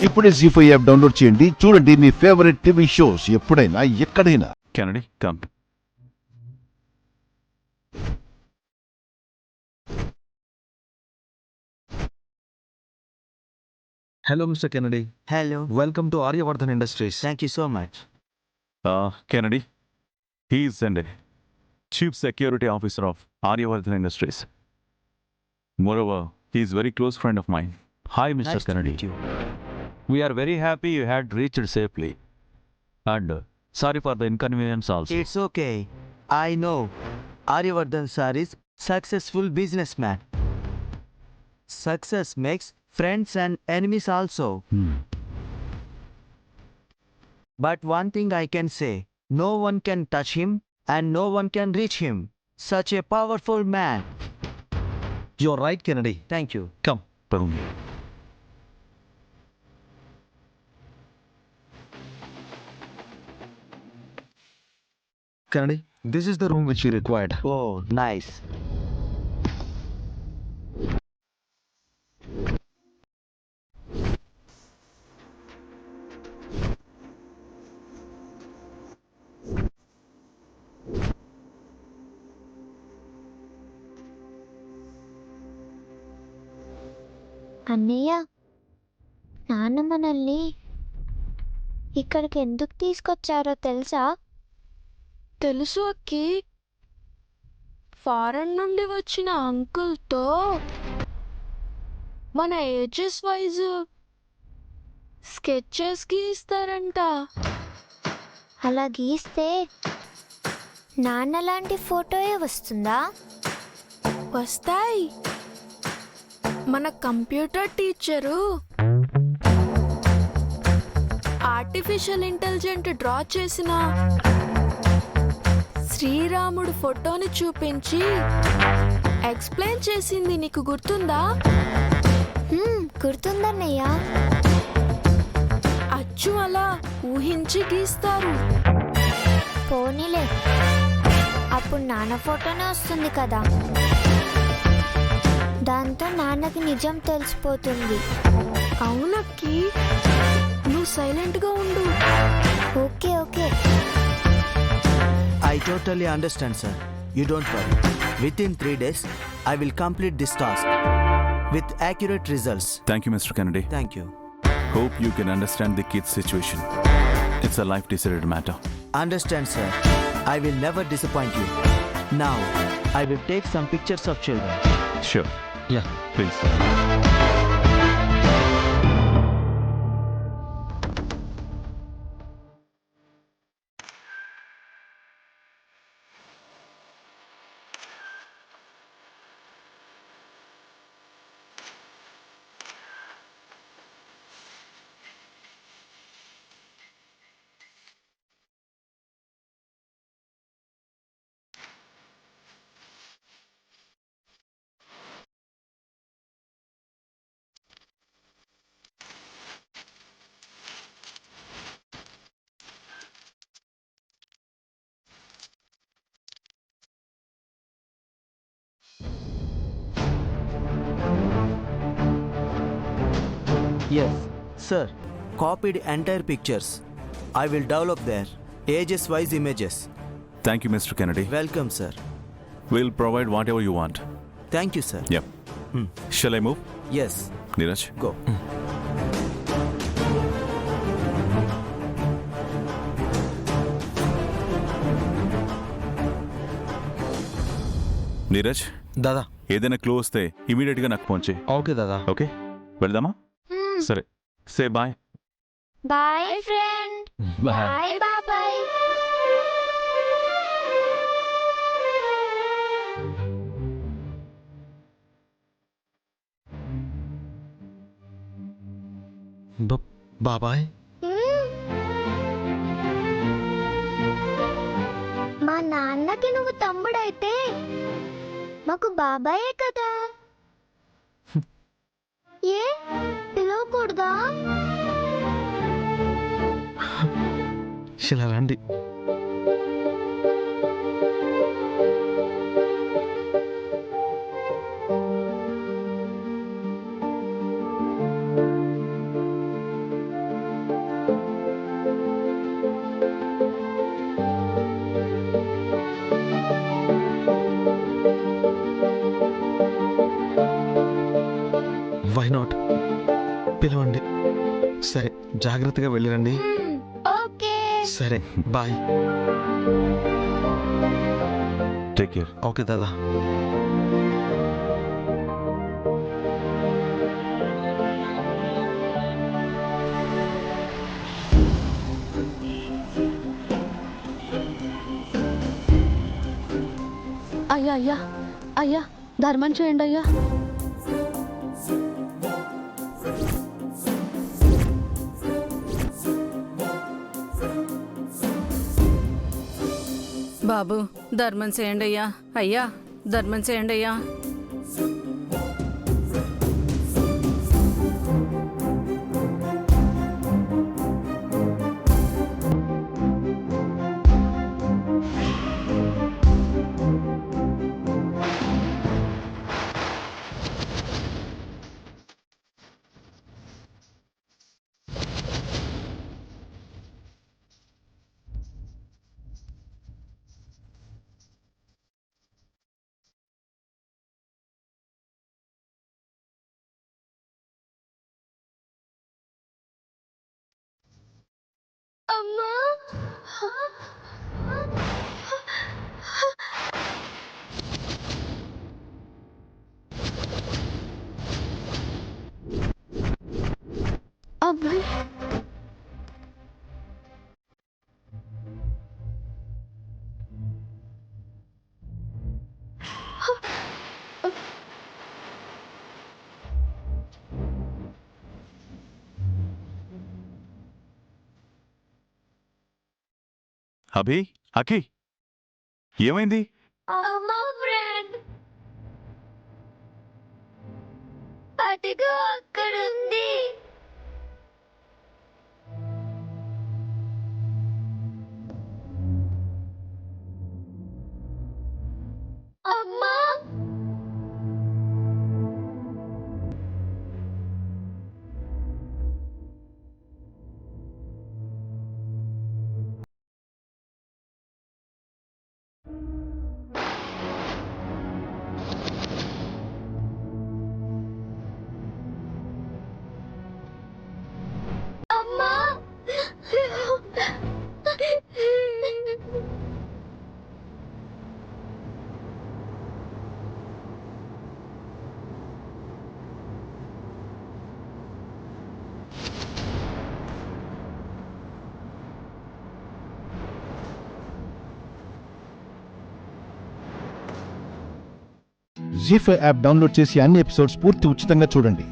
ఇప్పుడే జీ5 app download చేయండి. చూడండి మీ ఫేవరెట్ టీవీ షోస్ ఎప్పుడైనా ఎక్కడైనా. Kennedy, come. Hello, Mr. Kennedy. Hello. Welcome to Aryavardhan Industries. Thank you so much. Kennedy, he is the Chief Security Officer of Aryavardhan Industries. Moreover, he is very close friend of mine. Hi, Mr. Nice Kennedy. to meet you. We are very happy you had reached safely. And sorry for the inconvenience also. It's okay. I know Aryavardhan sir is successful businessman. Success makes friends and enemies also. But one thing I can say, no one can touch him and no one can reach him. Such a powerful man. You're right, Kennedy. Thank you. Come. Boom. Kennedy, this is the room which we required. Oh, nice. అన్నయ్య, నాన్న మనల్ని ఇక్కడికి ఎందుకు తీసుకొచ్చారో తెలుసా? తెలుసు అక్కి. Foreign నుండి వచ్చిన అంకుల్తో మన ఏజెస్ వైజ్ స్కెచెస్ గీస్తారంట. అలా గీస్తే నాన్న లాంటి ఫోటోయే వస్తుందా? వస్తాయి. మన computer teacher artificial intelligent draw చేసిన శ్రీరాముడు ఫోటోని చూపించి ఎక్స్ప్లెయిన్ చేసింది, నీకు గుర్తుందా? గుర్తుందన్నయ్య. అచ్చు అలా ఊహించి గీస్తారు. పోనీలే, అప్పుడు నాన్న ఫోటోనే వస్తుంది కదా. దాంతో నాన్నకి నిజం తెలిసిపోతుంది. అవునక్కి, నువ్వు సైలెంట్గా ఉండు. Okay okay. I totally understand, sir. You don't worry. Within 3 days, I will complete this task with accurate results. Thank you, Mr. Kennedy. Thank you. Hope you can understand the kid's situation. It's a life-decided matter. Understand, sir. I will never disappoint you. Now, I will take some pictures of children. Sure. Yeah. Please. Yes, sir. Copied entire pictures. I will develop there. Ages wise images. Thank you, Mr. Kennedy. Welcome, sir. We'll provide whatever you want. Thank you, sir. Yep. Shall I move? Yes, Neeraj? go. Neeraj, దాదా. ఏదైనా clue వస్తే immediate గా నాకు phone చేయి. Okay దాదా. Okay, వెళ్దామా? సరే, say bye. Bye friend. Bye బాబాయ్. బాబాయ్. మా నాన్నకి నువ్వు తమ్ముడైతే మాకు బాబాయే కదా. ఏ పిలవకూడదా? ఇలా రండి. పిలవండి. సరే, జాగ్రత్తగా వెళ్ళిరండి. ఓకే. సరే, బాయ్. Take care. ఓకే దాదా. అయ్యా అయ్యా అయ్యా, ధర్మం చేయండి అయ్యా. బాబు, ధర్మం చేయండి అయ్యా. అయ్యా, ధర్మం చేయండి అయ్యా. అమ్మా. అబ్బాయి, అభి, అఖి, ఏమైంది? అమ్మా ఫ్రెండ్ అదిగో అక్కడ ఉంది. అమ్మా. అమ్మా. జీ5 యాప్ డౌన్లోడ్ చేసి అన్ని ఎపిసోడ్స్ పూర్తి ఉచితంగా చూడండి.